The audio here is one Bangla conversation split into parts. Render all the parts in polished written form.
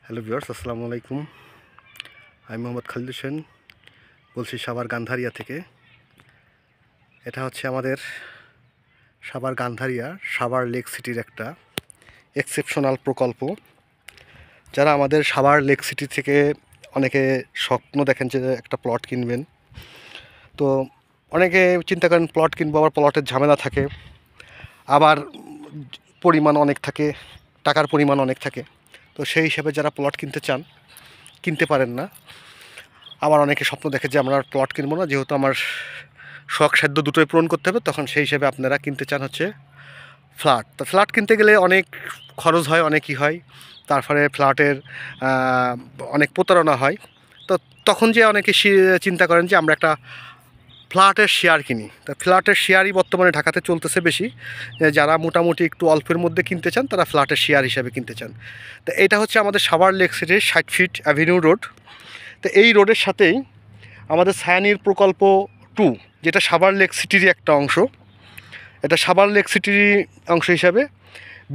হ্যালো ভিউয়ার্স, আসসালামু আলাইকুম। আমি মোহাম্মদ খালিদ হোসেন বলছি সাভার গান্ধারিয়া থেকে। এটা হচ্ছে আমাদের সাভার গান্ধারিয়া সাভার লেক সিটির একটা এক্সেপশনাল প্রকল্প। যারা আমাদের সাভার লেক সিটি থেকে অনেকে স্বপ্ন দেখেন যে একটা প্লট কিনবেন, তো অনেকে চিন্তা করেন প্লট কিনবো, আবার প্লটের ঝামেলা থাকে, আবার পরিমাণ অনেক থাকে, টাকার পরিমাণ অনেক থাকে। তো সেই হিসাবে যারা প্লট কিনতে চান কিনতে পারেন না। আবার অনেকে স্বপ্ন দেখে যে আমরা প্লট কিনবো না, যেহেতু আমার শখ সাধ্য দুটোই পূরণ করতে হবে, তখন সেই হিসেবে আপনারা কিনতে চান হচ্ছে ফ্ল্যাট। তো ফ্ল্যাট কিনতে গেলে অনেক খরচ হয়, অনেকই হয়, তারপরে ফ্ল্যাটের অনেক প্রতারণা হয়। তো তখন যে অনেকে চিন্তা করেন যে আমরা একটা ফ্ল্যাটের শেয়ার কিনি। তো ফ্ল্যাটের শেয়ারই বর্তমানে ঢাকাতে চলতেছে বেশি। যারা মোটামুটি একটু অল্পের মধ্যে কিনতে চান তারা ফ্ল্যাটের শেয়ার হিসাবে কিনতে চান। তো এটা হচ্ছে আমাদের সাভার লেক সিটির 60 ফিট অ্যাভিনিউ রোড। তো এই রোডের সাথেই আমাদের ছায়ানীর প্রকল্প 2, যেটা সাভার লেক সিটিরই একটা অংশ। এটা সাভার লেক সিটির অংশ হিসাবে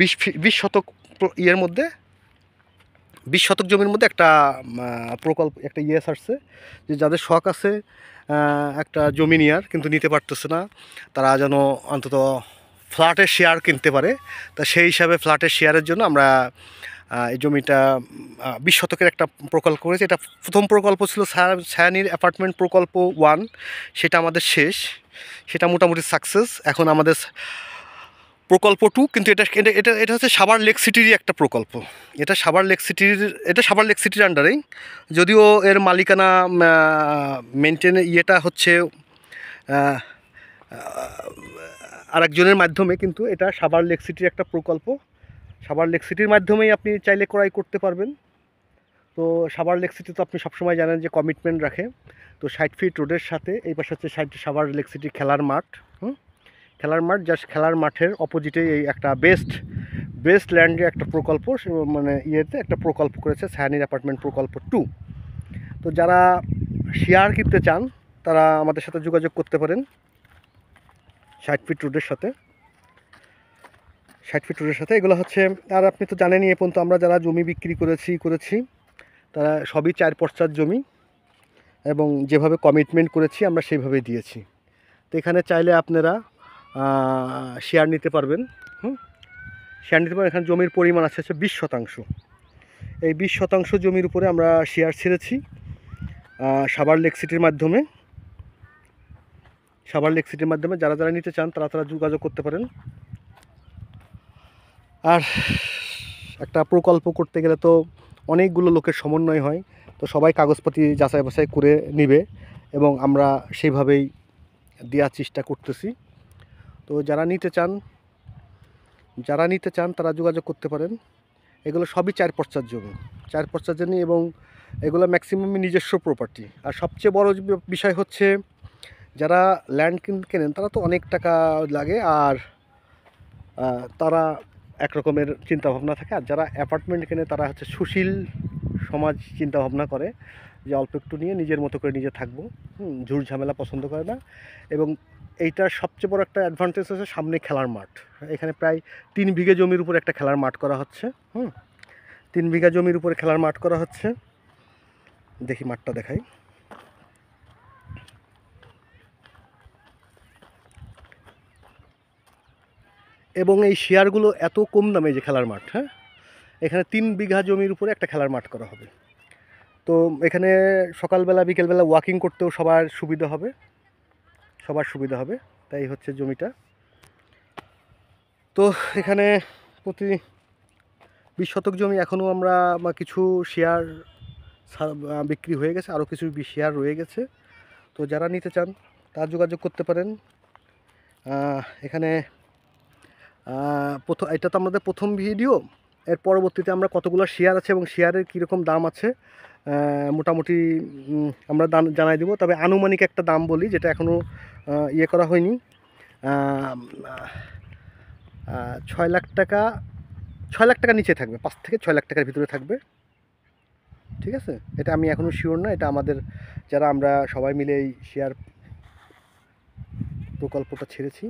20 শতক ইয়ের মধ্যে 20 শতক জমির মধ্যে একটা প্রকল্প, একটা আসছে যে যাদের শখ আছে একটা জমি নেওয়ার কিন্তু নিতে পারতেছে না, তারা যেন অন্তত ফ্ল্যাটের শেয়ার কিনতে পারে। তা সেই হিসাবে ফ্ল্যাটের শেয়ারের জন্য আমরা এই জমিটা 20 শতকের একটা প্রকল্প করেছি। এটা প্রথম প্রকল্প ছিল ছায়ানীর অ্যাপার্টমেন্ট প্রকল্প 1, সেটা আমাদের শেষ, সেটা মোটামুটি সাকসেস। এখন আমাদের প্রকল্প 2, কিন্তু এটা এটা এটা হচ্ছে সাভার লেক সিটিরই একটা প্রকল্প। এটা সাভার লেক সিটির আন্ডারেই, যদিও এর মালিকানা ইয়েটা হচ্ছে আরেকজনের মাধ্যমে, কিন্তু এটা সাভার লেক সিটির একটা প্রকল্প। সাভার লেক সিটির মাধ্যমেই আপনি চাইলে ক্রয় করতে পারবেন। তো সাভার লেক সিটি তো আপনি সবসময় জানেন যে কমিটমেন্ট রাখে। তো 60 ফিট রোডের সাথে এই পাশে হচ্ছে সাভার লেক সিটির খেলার মাঠ। খেলার মাঠ, জাস্ট খেলার মাঠের অপোজিটে এই একটা বেস্ট ল্যান্ডে একটা প্রকল্প, মানে একটা প্রকল্প করেছে ছায়ানীর অ্যাপার্টমেন্ট প্রকল্প 2। তো যারা শেয়ার কিনতে চান তারা আমাদের সাথে যোগাযোগ করতে পারেন 60 ফিট রোডের সাথে। 60 ফিট রোডের সাথে এগুলো হচ্ছে, আর আপনি তো জানেনই, এ পর্যন্ত আমরা যারা জমি বিক্রি করেছি তারা সবই 4 পর্চার জমি, এবং যেভাবে কমিটমেন্ট করেছি আমরা সেইভাবেই দিয়েছি। তো এখানে চাইলে আপনারা শেয়ার নিতে পারবেন। শেয়ার নিতে পারবেন। এখানে জমির পরিমাণ আছে 20 শতাংশ। এই 20 শতাংশ জমির উপরে আমরা শেয়ার ছেড়েছি সাভার লেক সিটির মাধ্যমে। সাভার লেক সিটির মাধ্যমে যারা নিতে চান তারা যোগাযোগ করতে পারেন। আর একটা প্রকল্প করতে গেলে তো অনেকগুলো লোকের সমন্বয় হয়, তো সবাই কাগজপাতি যাচাই বাছাই করে নিবে, এবং আমরা সেইভাবেই দেওয়ার চেষ্টা করতেছি। তো যারা নিতে চান তারা যোগাযোগ করতে পারেন। এগুলো সবই 4 পর্চার জমি, 4 পর্চার জমি, এবং এগুলো ম্যাক্সিমামই নিজস্ব প্রপার্টি। আর সবচেয়ে বড় বিষয় হচ্ছে যারা ল্যান্ড কেনেন তারা তো অনেক টাকা লাগে, আর তারা একরকমের চিন্তাভাবনা থাকে। আর যারা অ্যাপার্টমেন্ট কেনে তারা হচ্ছে সুশীল সমাজ চিন্তাভাবনা করে, যে অল্প একটু নিয়ে নিজের মতো করে নিজে থাকবো, ঝুট ঝামেলা পছন্দ করে না। এবং এইটার সবচেয়ে বড় একটা অ্যাডভান্টেজ হচ্ছে সামনে খেলার মাঠ। এখানে প্রায় 3 বিঘা জমির উপরে একটা খেলার মাঠ করা হচ্ছে। 3 বিঘা জমির উপরে খেলার মাঠ করা হচ্ছে। দেখি মাঠটা দেখাই। এবং এই শেয়ারগুলো এত কম দামে, যে খেলার মাঠ, এখানে 3 বিঘা জমির উপরে একটা খেলার মাঠ করা হবে। তো এখানে সকালবেলা বিকেলবেলা ওয়াকিং করতেও সবার সুবিধা হবে। তাই হচ্ছে জমিটা। তো এখানে প্রতি 20 শতক জমি এখনও আমরা কিছু শেয়ার বিক্রি হয়ে গেছে, আরও কিছু শেয়ার রয়ে গেছে। তো যারা নিতে চান তারা যোগাযোগ করতে পারেন। এখানে এটা তো আমাদের প্রথম ভিডিও। এর পরবর্তীতে আমরা কতগুলো শেয়ার আছে এবং শেয়ারের কীরকম দাম আছে মোটামুটি আমরা দাম জানাই দেবো। তবে আনুমানিক একটা দাম বলি, যেটা এখনও করা হয়নি। 6 লাখ টাকা, 6 লাখ টাকার নিচে থাকবে, 5 থেকে 6 লাখ টাকার ভিতরে থাকবে। ঠিক আছে, এটা আমি এখনও শিওর না। এটা আমাদের যারা আমরা সবাই মিলে এই শেয়ার প্রকল্পটা ছেড়েছি